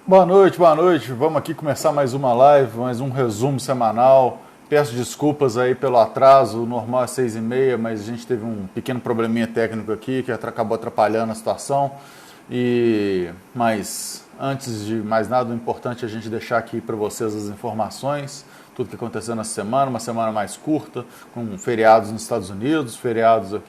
Boa noite, boa noite. Vamos aqui começar mais uma live, mais um resumo semanal. Peço desculpas aí pelo atraso, o normal é 6h30, mas a gente teve um pequeno probleminha técnico aqui que acabou atrapalhando a situação. Mas antes de mais nada, o importante é a gente deixar aqui para vocês as informações, tudo que aconteceu nessa semana, uma semana mais curta, com feriados nos Estados Unidos, feriado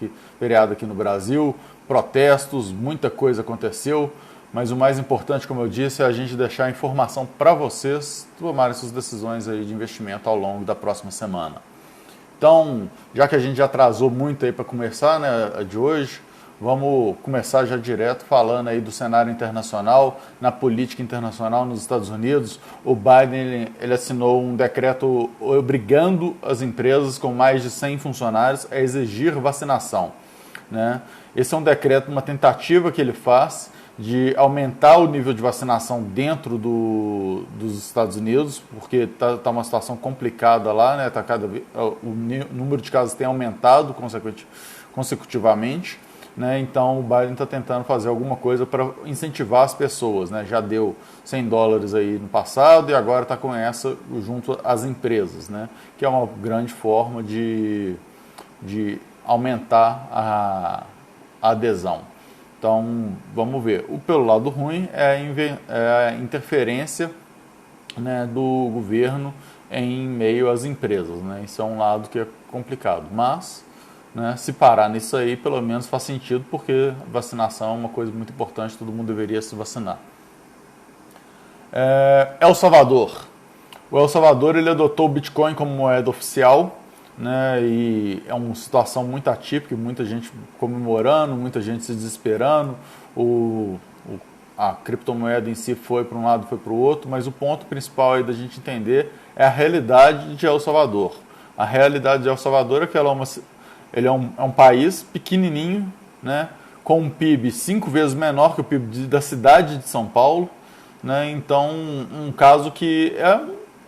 aqui no Brasil, protestos, muita coisa aconteceu. Mas o mais importante, como eu disse, é a gente deixar a informação para vocês tomarem suas decisões aí de investimento ao longo da próxima semana. Então, já que a gente já atrasou muito aí para começar, né, a de hoje, vamos começar já direto falando aí do cenário internacional, na política internacional nos Estados Unidos. O Biden ele assinou um decreto obrigando as empresas com mais de 100 funcionários a exigir vacinação, né? Esse é um decreto, uma tentativa que ele faz de aumentar o nível de vacinação dentro dos Estados Unidos, porque tá uma situação complicada lá, né? O número de casos tem aumentado consecutivamente, né? Então o Biden está tentando fazer alguma coisa para incentivar as pessoas, né? Já deu $100 aí no passado e agora está com essa junto às empresas, né? Que é uma grande forma de aumentar a adesão. Então, vamos ver. Pelo lado ruim é a interferência, né, do governo em meio às empresas, né? Isso é um lado que é complicado. Mas, né, se parar nisso aí, pelo menos faz sentido, porque vacinação é uma coisa muito importante, todo mundo deveria se vacinar. El Salvador. O El Salvador ele adotou o Bitcoin como moeda oficial, né, e é uma situação muito atípica, muita gente comemorando, muita gente se desesperando, a criptomoeda em si foi para um lado, foi para o outro, mas o ponto principal aí da gente entender é a realidade de El Salvador. A realidade de El Salvador é que ele é um país pequenininho, né, com um PIB 5 vezes menor que o PIB da cidade de São Paulo, né, então um caso que é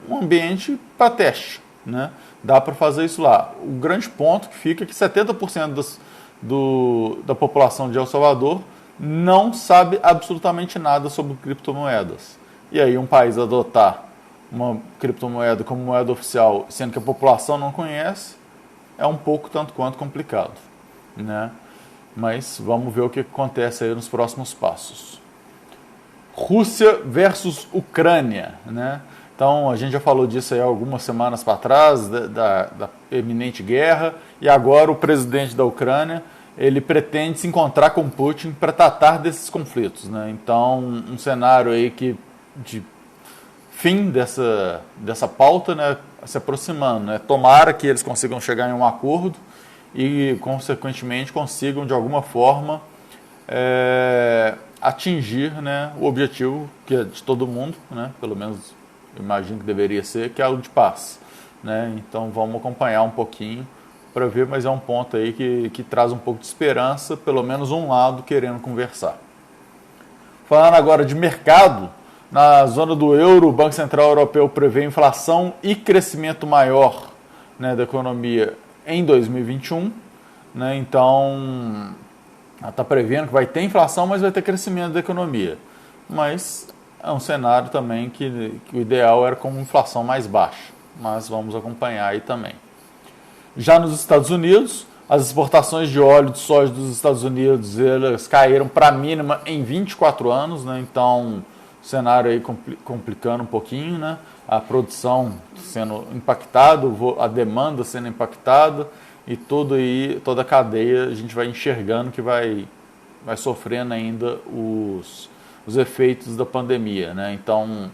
um ambiente para teste, né? Dá para fazer isso lá. O grande ponto que fica é que 70% da população de El Salvador não sabe absolutamente nada sobre criptomoedas. E aí um país adotar uma criptomoeda como moeda oficial, sendo que a população não conhece, é um pouco tanto quanto complicado, né? Mas vamos ver o que acontece aí nos próximos passos. Rússia versus Ucrânia, né? Então, a gente já falou disso aí algumas semanas para trás, da eminente guerra, e agora o presidente da Ucrânia, ele pretende se encontrar com Putin para tratar desses conflitos, né? Então, um cenário aí de fim dessa pauta, né, se aproximando, né? Tomara que eles consigam chegar em um acordo e, consequentemente, consigam, de alguma forma, atingir, né, o objetivo que é de todo mundo, né, pelo menos imagino que deveria ser, que é o de paz, né? Então vamos acompanhar um pouquinho para ver, mas é um ponto aí que traz um pouco de esperança, pelo menos um lado querendo conversar. Falando agora de mercado, na zona do euro, o Banco Central Europeu prevê inflação e crescimento maior, né, da economia em 2021, né? Então está prevendo que vai ter inflação, mas vai ter crescimento da economia. Mas é um cenário também que o ideal era com uma inflação mais baixa, mas vamos acompanhar aí também. Já nos Estados Unidos, as exportações de óleo de soja dos Estados Unidos elas caíram para a mínima em 24 anos, né? Então o cenário aí complicando um pouquinho, né? A produção sendo impactada, a demanda sendo impactada e toda a cadeia a gente vai enxergando que vai sofrendo ainda os efeitos da pandemia, né? Então,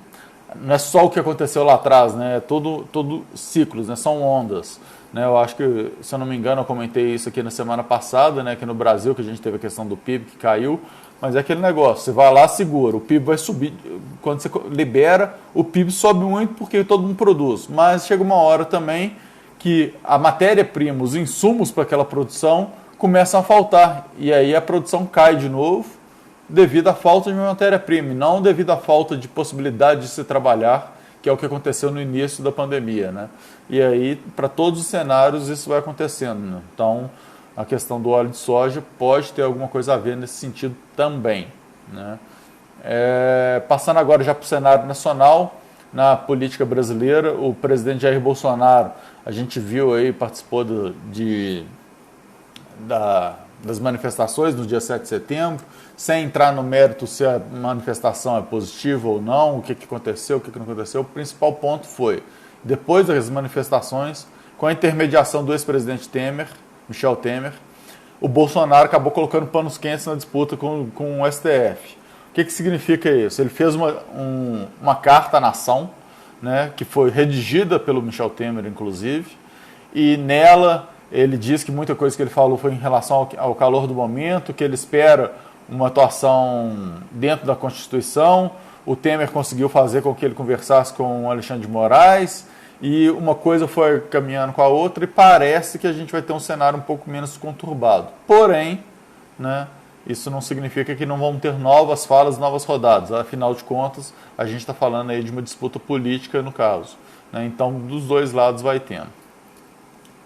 não é só o que aconteceu lá atrás, né? É todo ciclos, né? São ondas, né? Eu acho que, se eu não me engano, eu comentei isso aqui na semana passada, né? Que no Brasil, que a gente teve a questão do PIB que caiu, mas é aquele negócio, você vai lá, segura, o PIB vai subir, quando você libera, o PIB sobe muito porque todo mundo produz, mas chega uma hora também que a matéria-prima, os insumos para aquela produção começam a faltar, e aí a produção cai de novo, devido à falta de matéria-prima, não devido à falta de possibilidade de se trabalhar, que é o que aconteceu no início da pandemia, né? E aí, para todos os cenários, isso vai acontecendo, né? Então, a questão do óleo de soja pode ter alguma coisa a ver nesse sentido também, né? Passando agora já para o cenário nacional, na política brasileira, o presidente Jair Bolsonaro, a gente viu aí, participou das manifestações no dia 7 de setembro, sem entrar no mérito se a manifestação é positiva ou não, o que aconteceu, o que não aconteceu. O principal ponto foi, depois das manifestações, com a intermediação do ex-presidente Temer, Michel Temer, o Bolsonaro acabou colocando panos quentes na disputa com o STF. O que significa isso? Ele fez uma carta à nação, né, que foi redigida pelo Michel Temer, inclusive, e nela ele diz que muita coisa que ele falou foi em relação ao calor do momento, que ele espera uma atuação dentro da Constituição. O Temer conseguiu fazer com que ele conversasse com o Alexandre de Moraes, e uma coisa foi caminhando com a outra, e parece que a gente vai ter um cenário um pouco menos conturbado. Porém, né, isso não significa que não vão ter novas falas, novas rodadas. Afinal de contas, a gente está falando aí de uma disputa política no caso, né? Então, dos dois lados vai tendo.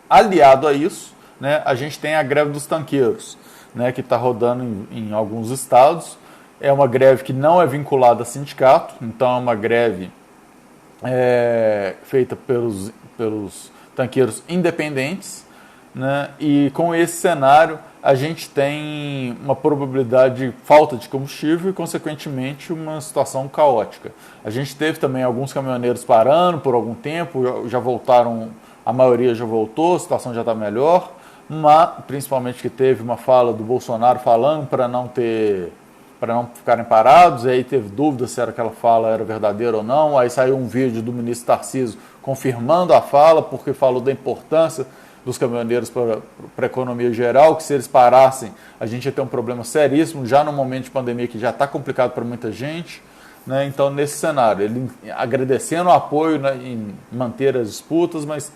Aliado a isso, né, a gente tem a greve dos tanqueiros, né, que está rodando em alguns estados. É uma greve que não é vinculada a sindicato, então é uma greve feita pelos tanqueiros independentes, né, e com esse cenário a gente tem uma probabilidade de falta de combustível e, consequentemente, uma situação caótica. A gente teve também alguns caminhoneiros parando por algum tempo, já voltaram, a maioria já voltou, a situação já está melhor, mas principalmente que teve uma fala do Bolsonaro falando para não ficarem parados, e aí teve dúvida se aquela fala era verdadeira ou não. Aí saiu um vídeo do ministro Tarcísio confirmando a fala, porque falou da importância dos caminhoneiros para a economia geral, que se eles parassem, a gente ia ter um problema seríssimo, já no momento de pandemia que já está complicado para muita gente, né? Então, nesse cenário, ele agradecendo o apoio, né, em manter as disputas, mas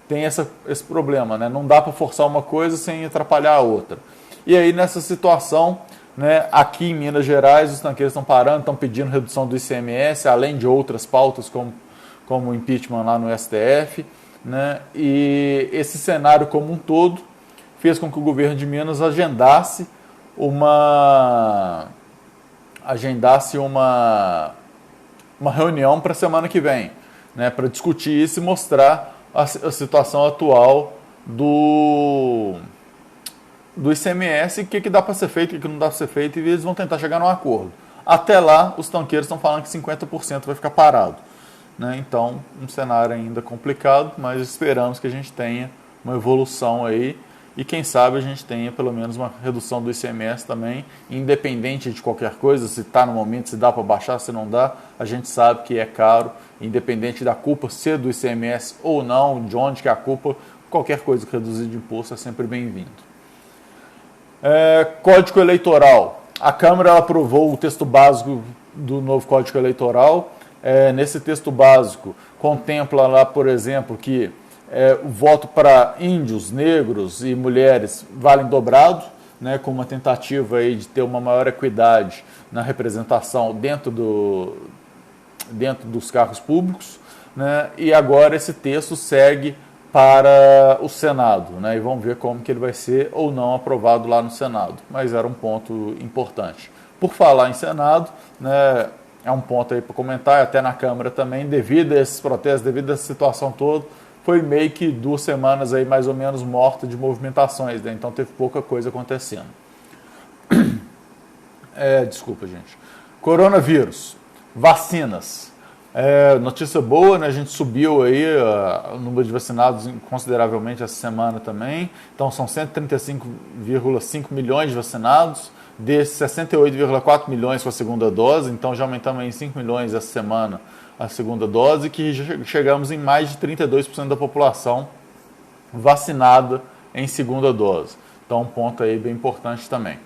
tem esse problema, né? Não dá para forçar uma coisa sem atrapalhar a outra. E aí, nessa situação, né, aqui em Minas Gerais, os tanqueiros estão parando, estão pedindo redução do ICMS, além de outras pautas como o impeachment lá no STF, né? E esse cenário como um todo fez com que o governo de Minas agendasse uma reunião para a semana que vem, né, para discutir isso e mostrar a situação atual do ICMS, o que dá para ser feito, o que não dá para ser feito, e eles vão tentar chegar num acordo. Até lá, os tanqueiros estão falando que 50% vai ficar parado, né? Então, um cenário ainda complicado, mas esperamos que a gente tenha uma evolução aí e quem sabe a gente tenha pelo menos uma redução do ICMS também, independente de qualquer coisa, se está no momento, se dá para baixar, se não dá, a gente sabe que é caro, independente da culpa ser do ICMS ou não, de onde que é a culpa, qualquer coisa que reduzir de imposto é sempre bem-vindo. Código Eleitoral. A Câmara aprovou o texto básico do novo Código Eleitoral. Nesse texto básico, contempla lá, por exemplo, que o voto para índios, negros e mulheres vale dobrado, né, com uma tentativa aí de ter uma maior equidade na representação dentro dos cargos públicos, né, e agora esse texto segue para o Senado, né, e vamos ver como que ele vai ser ou não aprovado lá no Senado, mas era um ponto importante. Por falar em Senado, né, é um ponto aí para comentar, até na Câmara também, devido a esses protestos, devido a essa situação toda, foi meio que 2 semanas aí mais ou menos morta de movimentações, né? Então teve pouca coisa acontecendo. Desculpa, gente. Coronavírus, vacinas. Notícia boa, né? A gente subiu aí o número de vacinados consideravelmente essa semana também. Então são 135,5 milhões de vacinados, desses 68,4 milhões com a segunda dose, então já aumentamos em 5 milhões essa semana a segunda dose, que chegamos em mais de 32% da população vacinada em segunda dose. Então, um ponto aí bem importante também.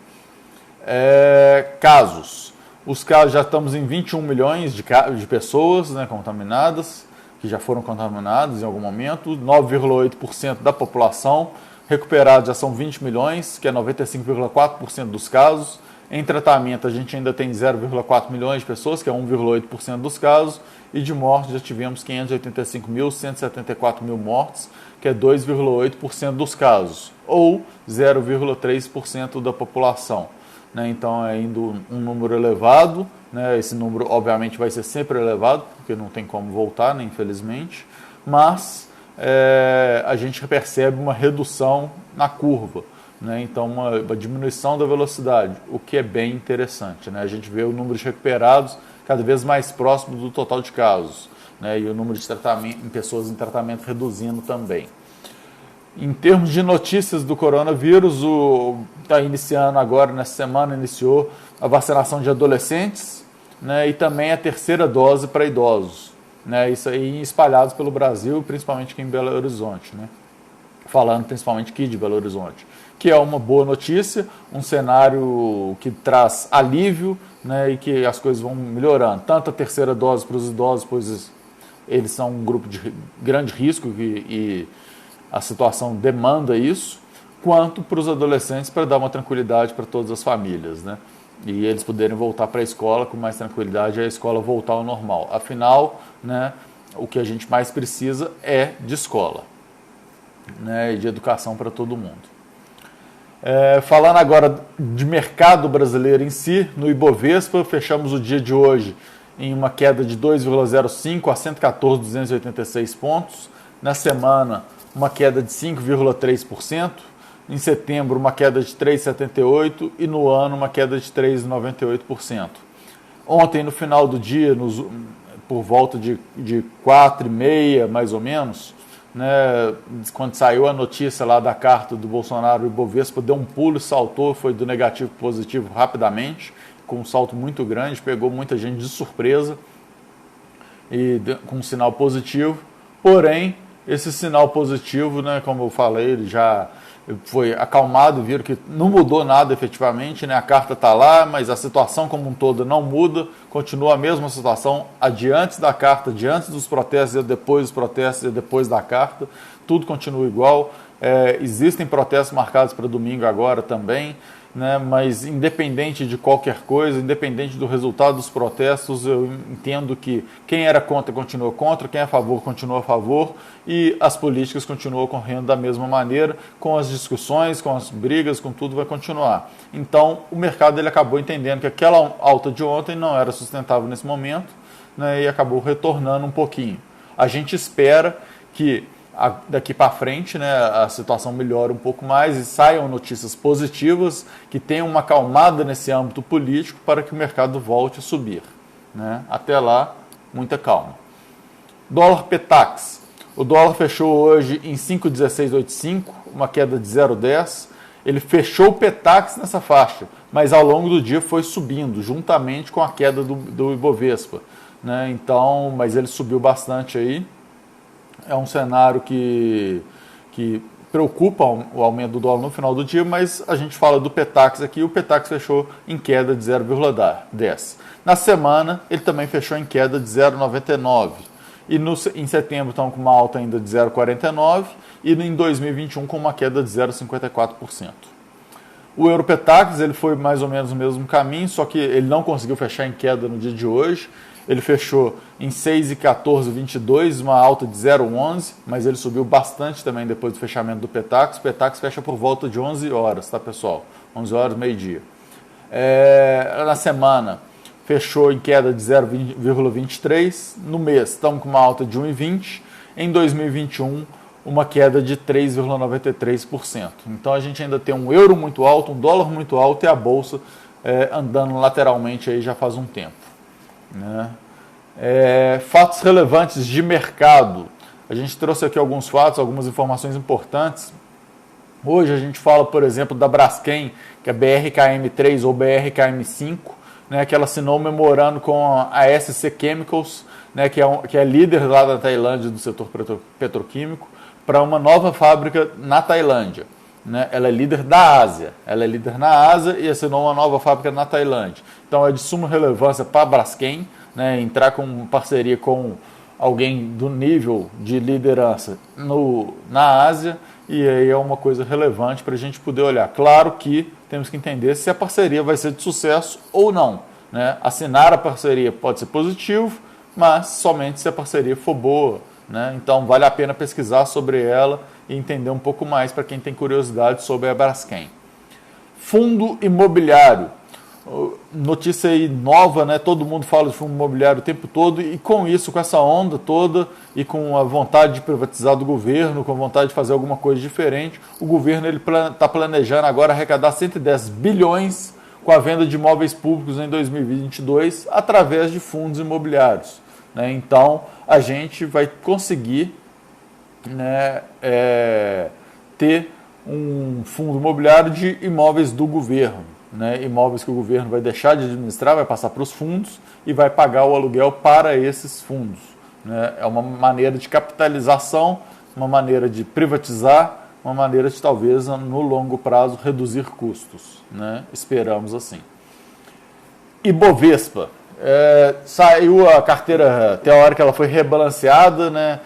Casos. Os casos, já estamos em 21 milhões de pessoas, né, contaminadas, que já foram contaminadas em algum momento, 9,8% da população. Recuperados já são 20 milhões, que é 95,4% dos casos. Em tratamento, a gente ainda tem 0,4 milhões de pessoas, que é 1,8% dos casos. E de mortes, já tivemos 585.174 mil mortes, que é 2,8% dos casos, ou 0,3% da população, né? Então é ainda um número elevado, né? Esse número obviamente vai ser sempre elevado, porque não tem como voltar, né, infelizmente, mas a gente percebe uma redução na curva, né? Então uma diminuição da velocidade, o que é bem interessante, né? A gente vê o número de recuperados cada vez mais próximo do total de casos, né? E o número de pessoas em tratamento reduzindo também. Em termos de notícias do coronavírus, está iniciando agora, nessa semana, iniciou a vacinação de adolescentes, né, e também a terceira dose para idosos, né, isso aí espalhados pelo Brasil, principalmente aqui em Belo Horizonte, né, falando principalmente aqui de Belo Horizonte, que é uma boa notícia, um cenário que traz alívio, né, e que as coisas vão melhorando, tanto a terceira dose para os idosos, pois eles são um grupo de grande risco e a situação demanda isso, quanto para os adolescentes para dar uma tranquilidade para todas as famílias, né? E eles poderem voltar para a escola com mais tranquilidade e a escola voltar ao normal. Afinal, né, o que a gente mais precisa é de escola, né, e de educação para todo mundo. Falando agora de mercado brasileiro em si, no Ibovespa, fechamos o dia de hoje em uma queda de 2,05 a 114.286 pontos. Na semana, uma queda de 5,3%, em setembro uma queda de 3,78% e no ano uma queda de 3,98%. Ontem, no final do dia, por volta de 4h30, mais ou menos, né, quando saiu a notícia lá da carta do Bolsonaro, o Ibovespa deu um pulo e saltou, foi do negativo para o positivo rapidamente, com um salto muito grande, pegou muita gente de surpresa e com um sinal positivo, porém, esse sinal positivo, né, como eu falei, ele já foi acalmado, viram que não mudou nada efetivamente, né, a carta está lá, mas a situação como um todo não muda, continua a mesma situação adiante da carta, diante dos protestos e depois dos protestos e depois da carta, tudo continua igual. Existem protestos marcados para domingo agora também, né, mas independente de qualquer coisa, independente do resultado dos protestos, eu entendo que quem era contra continua contra, quem é a favor continua a favor e as políticas continuam ocorrendo da mesma maneira, com as discussões, com as brigas, com tudo vai continuar. Então o mercado ele acabou entendendo que aquela alta de ontem não era sustentável nesse momento, né, e acabou retornando um pouquinho. A gente espera que daqui para frente, né, a situação melhora um pouco mais e saiam notícias positivas que tenham uma acalmada nesse âmbito político para que o mercado volte a subir, né? Até lá, muita calma. Dólar Petax. O dólar fechou hoje em 5,1685, uma queda de 0,10. Ele fechou o Petax nessa faixa, mas ao longo do dia foi subindo, juntamente com a queda do Ibovespa, né? Então, mas ele subiu bastante aí. É um cenário que preocupa o aumento do dólar no final do dia, mas a gente fala do Petax aqui, o Petax fechou em queda de 0,10. Na semana, ele também fechou em queda de 0,99. E em setembro estão com uma alta ainda de 0,49 e em 2021 com uma queda de 0,54%. O Europetax ele foi mais ou menos o mesmo caminho, só que ele não conseguiu fechar em queda no dia de hoje. Ele fechou em 6,1422, uma alta de 0,11, mas ele subiu bastante também depois do fechamento do Petax. O Petax fecha por volta de 11 horas, tá, pessoal? 11 horas, meio-dia. Na semana, fechou em queda de 0,23. No mês, estamos com uma alta de 1,20. Em 2021, uma queda de 3,93%. Então, a gente ainda tem um euro muito alto, um dólar muito alto e a Bolsa andando lateralmente aí já faz um tempo, né? Fatos relevantes de mercado. A gente trouxe aqui alguns fatos, algumas informações importantes. Hoje a gente fala, por exemplo, da Braskem, que é BRKM3 ou BRKM5, né, que ela assinou um memorando com a SC Chemicals, né, que é líder lá da Tailândia do setor petroquímico, para uma nova fábrica na Tailândia, né? Ela é líder da Ásia, e assinou uma nova fábrica na Tailândia. Então é de suma relevância para a Braskem, né, entrar com parceria com alguém do nível de liderança na Ásia, e aí é uma coisa relevante para a gente poder olhar. Claro que temos que entender se a parceria vai ser de sucesso ou não, né? Assinar a parceria pode ser positivo, mas somente se a parceria for boa, né? Então vale a pena pesquisar sobre ela e entender um pouco mais para quem tem curiosidade sobre a Braskem. Fundo imobiliário. Notícia aí nova, né? Todo mundo fala de fundo imobiliário o tempo todo e com isso, com essa onda toda e com a vontade de privatizar do governo, com a vontade de fazer alguma coisa diferente, o governo está planejando agora arrecadar 110 bilhões com a venda de imóveis públicos em 2022 através de fundos imobiliários, né? Então, a gente vai conseguir, né, ter um fundo imobiliário de imóveis do governo, né? Imóveis que o governo vai deixar de administrar, vai passar para os fundos e vai pagar o aluguel para esses fundos, né? É uma maneira de capitalização, uma maneira de privatizar, uma maneira de talvez no longo prazo reduzir custos, né? Esperamos assim. Ibovespa, saiu a carteira teórica, ela foi rebalanceada, né?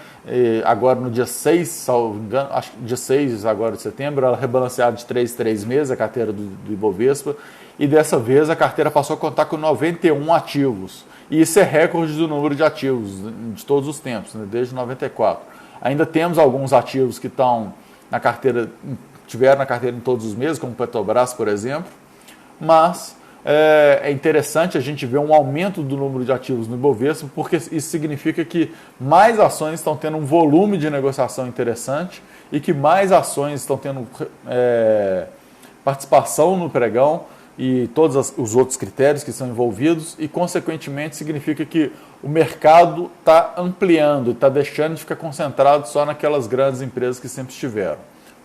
Agora no dia 6, salvo engano, acho que dia 6 agora de setembro, ela rebalanceada de 3 meses, a carteira do Ibovespa, e dessa vez a carteira passou a contar com 91 ativos. E isso é recorde do número de ativos de todos os tempos, né? Desde 94. Ainda temos alguns ativos que estão na carteira, tiveram na carteira em todos os meses, como Petrobras, por exemplo, mas é interessante a gente ver um aumento do número de ativos no Ibovespa, porque isso significa que mais ações estão tendo um volume de negociação interessante e que mais ações estão tendo participação no pregão e todos os outros critérios que são envolvidos e, consequentemente, significa que o mercado está ampliando e está deixando de ficar concentrado só naquelas grandes empresas que sempre estiveram.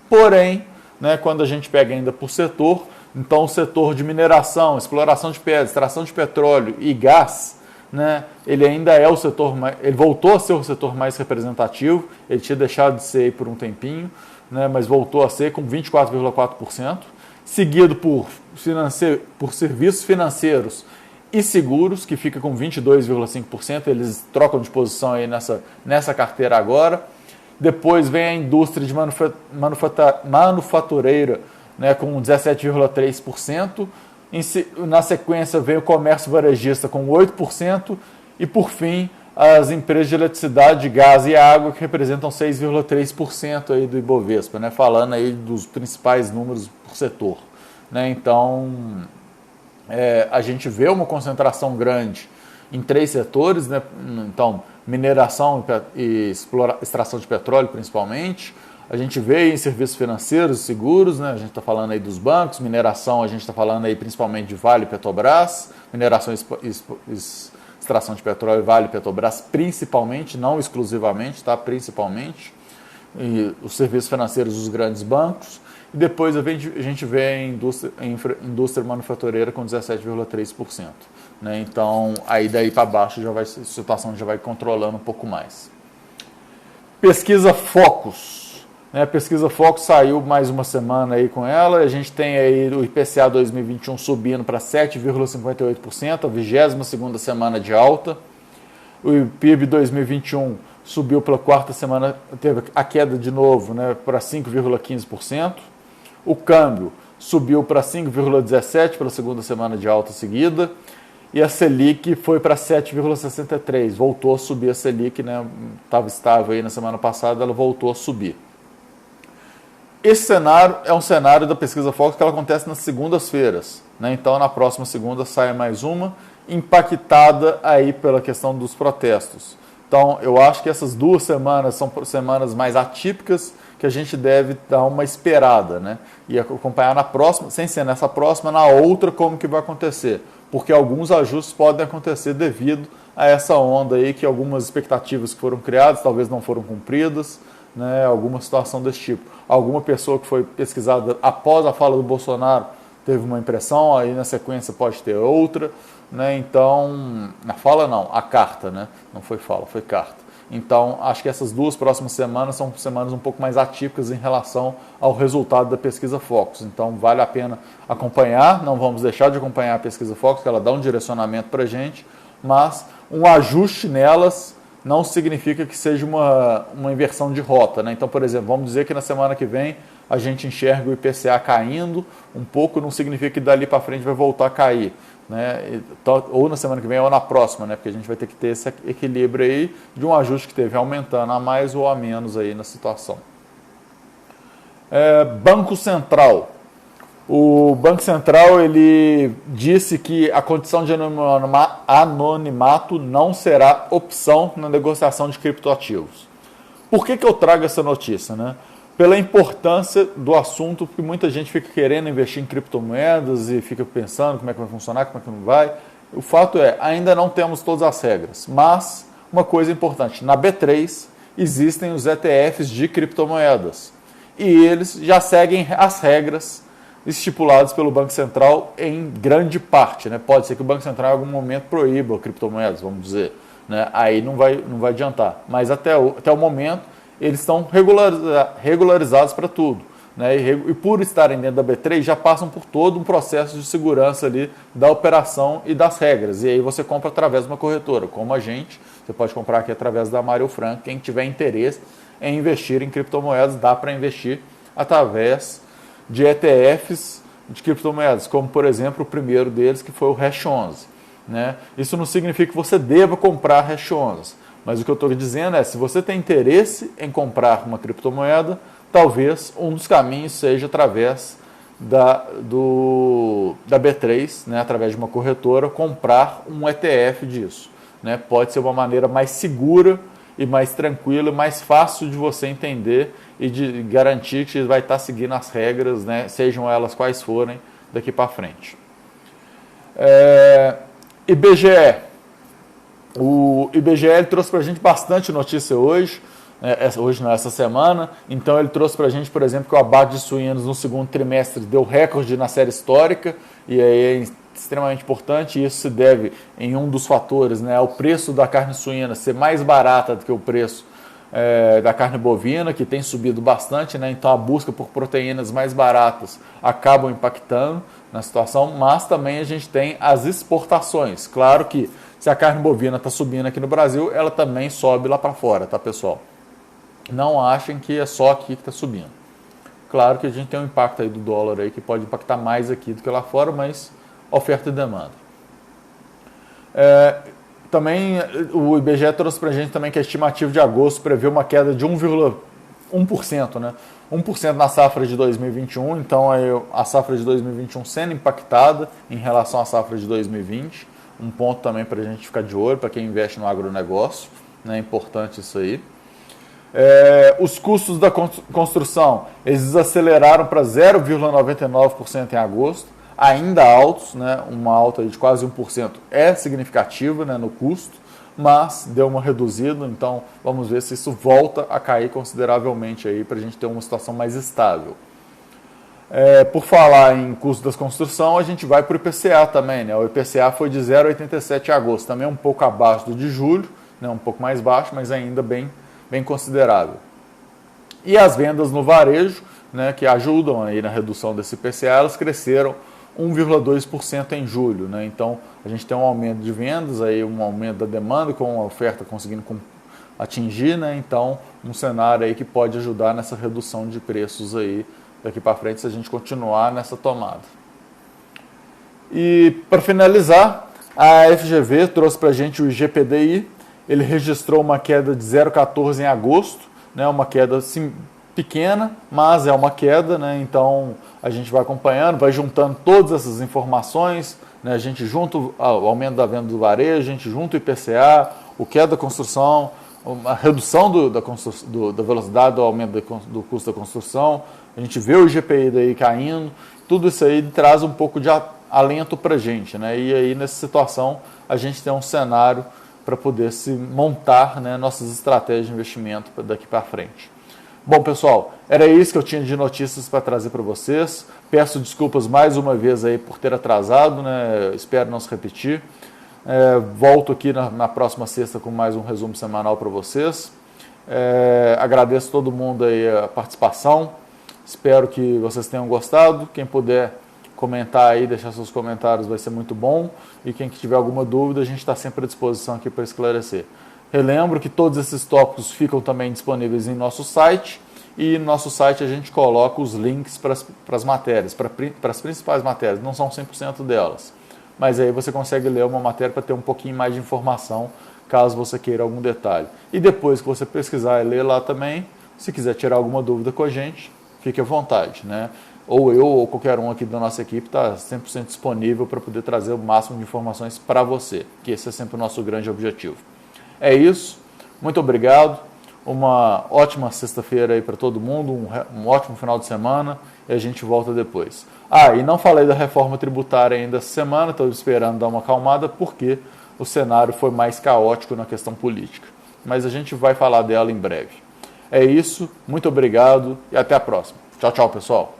Porém, né, quando a gente pega ainda por setor, então o setor de mineração, exploração de pedra, extração de petróleo e gás, né, ele ainda é o setor ele voltou a ser o setor mais representativo, ele tinha deixado de ser aí por um tempinho, né, mas voltou a ser com 24,4%, seguido por serviços financeiros e seguros, que fica com 22,5%, eles trocam de posição aí nessa carteira agora. Depois vem a indústria de manufatureira, né, com 17,3%. Na sequência vem o comércio varejista com 8%. E, por fim, as empresas de eletricidade, gás e água, que representam 6,3% aí do Ibovespa, né, falando aí dos principais números por setor, né? Então, a gente vê uma concentração grande em 3 setores, né? Então, mineração e extração de petróleo, principalmente. A gente vê em serviços financeiros e seguros, né? A gente está falando aí dos bancos, mineração, a gente está falando aí principalmente de Vale e Petrobras, mineração e extração de petróleo, Vale e Petrobras, principalmente, não exclusivamente, tá? Principalmente. E os serviços financeiros dos grandes bancos. E depois a gente vê a indústria manufatureira com 17,3%. Né? Então, aí daí para baixo a situação já vai controlando um pouco mais. Pesquisa Focus. Né? A pesquisa Focus saiu mais uma semana aí com ela. A gente tem aí o IPCA 2021 subindo para 7,58%, a 22ª semana de alta. O PIB 2021 subiu pela 4ª semana, teve a queda de novo, né, para 5,15%. O câmbio subiu para 5,17% pela 2ª semana de alta seguida. E a Selic foi para 7,63%. Voltou a subir a Selic, né? Estava estável aí na semana passada, ela voltou a subir. Esse cenário é um cenário da pesquisa Focus que ela acontece nas segundas-feiras, né? Então, na próxima segunda sai mais uma, impactada aí pela questão dos protestos. Então, eu acho que essas 2 semanas são semanas mais atípicas que a gente deve dar uma esperada, né? E acompanhar na próxima, sem ser nessa próxima, na outra como que vai acontecer. Porque alguns ajustes podem acontecer devido a essa onda aí, que algumas expectativas que foram criadas talvez não foram cumpridas, né? Alguma situação desse tipo. Alguma pessoa que foi pesquisada após a fala do Bolsonaro teve uma impressão, aí na sequência pode ter outra, né? Então, na fala não, a carta, né? Não foi fala, foi carta. Então, acho que essas 2 próximas semanas são semanas um pouco mais atípicas em relação ao resultado da pesquisa Focus. Então, vale a pena acompanhar, não vamos deixar de acompanhar a pesquisa Focus, que ela dá um direcionamento para a gente, mas um ajuste nelas não significa que seja uma inversão de rota, né? Então, por exemplo, vamos dizer que na semana que vem a gente enxerga o IPCA caindo um pouco, não significa que dali para frente vai voltar a cair, né? Ou na semana que vem ou na próxima, né? Porque a gente vai ter que ter esse equilíbrio aí de um ajuste que teve aumentando a mais ou a menos aí na situação. Banco Central. O Banco Central ele disse que a condição de anonimato não será opção na negociação de criptoativos. Por que eu trago essa notícia, né? Pela importância do assunto, porque muita gente fica querendo investir em criptomoedas e fica pensando como é que vai funcionar, como é que não vai. O fato é, ainda não temos todas as regras, mas uma coisa importante, na B3 existem os ETFs de criptomoedas e eles já seguem as regras estipuladas pelo Banco Central em grande parte, né? Pode ser que o Banco Central em algum momento proíba criptomoedas, vamos dizer, né? Aí não vai adiantar, mas até o momento eles estão regularizados para tudo, né? E por estarem dentro da B3 já passam por todo um processo de segurança ali da operação e das regras, e aí você compra através de uma corretora, como a gente, você pode comprar aqui através da Mário Franco, quem tiver interesse em investir em criptomoedas, dá para investir através de ETFs de criptomoedas, como por exemplo o primeiro deles que foi o Hash 11. Né? Isso não significa que você deva comprar Hash 11, mas o que eu estou dizendo é, se você tem interesse em comprar uma criptomoeda, talvez um dos caminhos seja através da B3, né? Através de uma corretora, comprar um ETF disso. Né? Pode ser uma maneira mais segura e mais tranquila, mais fácil de você entender e de garantir que vai estar seguindo as regras, né? Sejam elas quais forem, daqui para frente. IBGE. O IBGE ele trouxe para a gente bastante notícia hoje, essa semana. Então ele trouxe para a gente, por exemplo, que o abate de suínos no segundo trimestre deu recorde na série histórica, e aí é extremamente importante, e isso se deve em um dos fatores, né, ao preço da carne suína ser mais barata do que o preço da carne bovina, que tem subido bastante, né, então a busca por proteínas mais baratas acabam impactando na situação, mas também a gente tem as exportações. Claro que se a carne bovina está subindo aqui no Brasil, ela também sobe lá para fora, tá, pessoal? Não achem que é só aqui que está subindo. Claro que a gente tem um impacto aí do dólar aí que pode impactar mais aqui do que lá fora, mas oferta e demanda. Também o IBGE trouxe para a gente também que a estimativa de agosto prevê uma queda de 1%, né? 1% na safra de 2021, então a safra de 2021 sendo impactada em relação à safra de 2020. Um ponto também para a gente ficar de olho, para quem investe no agronegócio, né? É importante isso aí. Os custos da construção, eles desaceleraram para 0,99% em agosto, ainda altos, né? Uma alta de quase 1% é significativa, né, no custo, mas deu uma reduzida, então vamos ver se isso volta a cair consideravelmente aí para a gente ter uma situação mais estável. Por falar em custo da construção, a gente vai para o IPCA também, né? O IPCA foi de 0,87 em agosto, também um pouco abaixo do de julho, né? Um pouco mais baixo, mas ainda bem considerável. E as vendas no varejo, né, que ajudam aí na redução desse IPCA, elas cresceram 1,2% em julho, né? Então a gente tem um aumento de vendas, aí um aumento da demanda com a oferta conseguindo atingir, né? Então um cenário aí que pode ajudar nessa redução de preços aí daqui para frente se a gente continuar nessa tomada. E para finalizar, a FGV trouxe para a gente o IGPDI, ele registrou uma queda de 0,14 em agosto, né? Uma queda sim, pequena, mas é uma queda, né? Então a gente vai acompanhando, vai juntando todas essas informações, né? A gente junta o aumento da venda do varejo, a gente junta o IPCA, o queda da construção, a redução da velocidade do aumento do custo da construção, a gente vê o IGPI daí caindo, tudo isso aí traz um pouco de alento para a gente, né? E aí nessa situação a gente tem um cenário para poder se montar, né, nossas estratégias de investimento daqui para frente. Bom, pessoal, era isso que eu tinha de notícias para trazer para vocês. Peço desculpas mais uma vez aí por ter atrasado, né? Espero não se repetir. Volto aqui na próxima sexta com mais um resumo semanal para vocês. Agradeço todo mundo aí a participação. Espero que vocês tenham gostado. Quem puder comentar aí, deixar seus comentários, vai ser muito bom. E quem tiver alguma dúvida, a gente está sempre à disposição aqui para esclarecer. Relembro que todos esses tópicos ficam também disponíveis em nosso site, e no nosso site a gente coloca os links para as matérias, para as principais matérias, não são 100% delas, mas aí você consegue ler uma matéria para ter um pouquinho mais de informação, caso você queira algum detalhe. E depois que você pesquisar e ler lá também, se quiser tirar alguma dúvida com a gente, fique à vontade, né? ou eu ou qualquer um aqui da nossa equipe está 100% disponível para poder trazer o máximo de informações para você, que esse é sempre o nosso grande objetivo. É isso, muito obrigado, uma ótima sexta-feira aí para todo mundo, um ótimo final de semana e a gente volta depois. E não falei da reforma tributária ainda essa semana, estou esperando dar uma acalmada porque o cenário foi mais caótico na questão política, mas a gente vai falar dela em breve. É isso, muito obrigado e até a próxima. Tchau, tchau, pessoal.